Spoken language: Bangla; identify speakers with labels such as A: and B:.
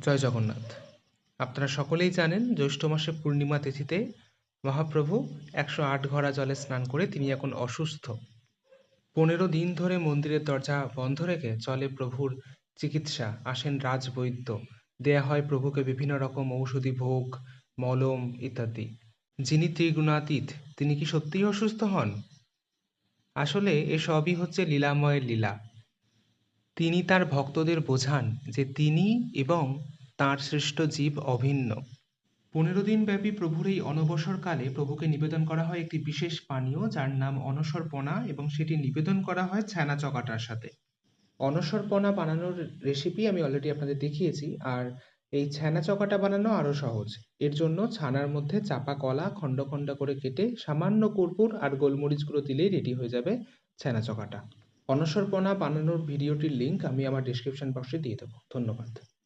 A: জয় জগন্নাথ। আপনারা সকলেই জানেন জ্যৈষ্ঠ মাসে পূর্ণিমা তিথিতে মহাপ্রভু 108 ঘড়া জলে স্নান করে তিনি এখন অসুস্থ। 15 দিন ধরে মন্দিরের দরজা বন্ধ রেখে চলে প্রভুর চিকিৎসা। আসেন রাজবৈদ্য, দেয়া হয় প্রভুকে বিভিন্ন রকম ঔষধি ভোগ, মলম ইত্যাদি। যিনি ত্রিগুণাতীত তিনি কি সত্যিই অসুস্থ হন? আসলে এসবই হচ্ছে লীলাময়ের লীলা। তিনি তার ভক্তদের বোঝান যে তিনি এবং তাঁর সৃষ্ট জীব অভিন্ন। 15 দিন ব্যাপী প্রভুর এই অনবসরকালে প্রভুকে নিবেদন করা হয় একটি বিশেষ পানীয় যার নাম অনসরপনা, এবং সেটি নিবেদন করা হয় ছানা চকাটার সাথে। অনসরপনা বানানোর রেসিপি আমি অলরেডি আপনাদের দেখিয়েছি। আর এই ছানা চকাটা বানানো আরও সহজ। এর জন্য ছানার মধ্যে চাপা কলা খণ্ড খণ্ড করে কেটে সামান্য কর্পূর আর গোলমরিচ গুঁড়ো দিলেই রেডি হয়ে যাবে ছানা চকাটা। অনসরপনা বানানোর ভিডিওটির লিঙ্ক আমি আমার ডিসক্রিপশন বক্সে দিয়ে দেবো। ধন্যবাদ।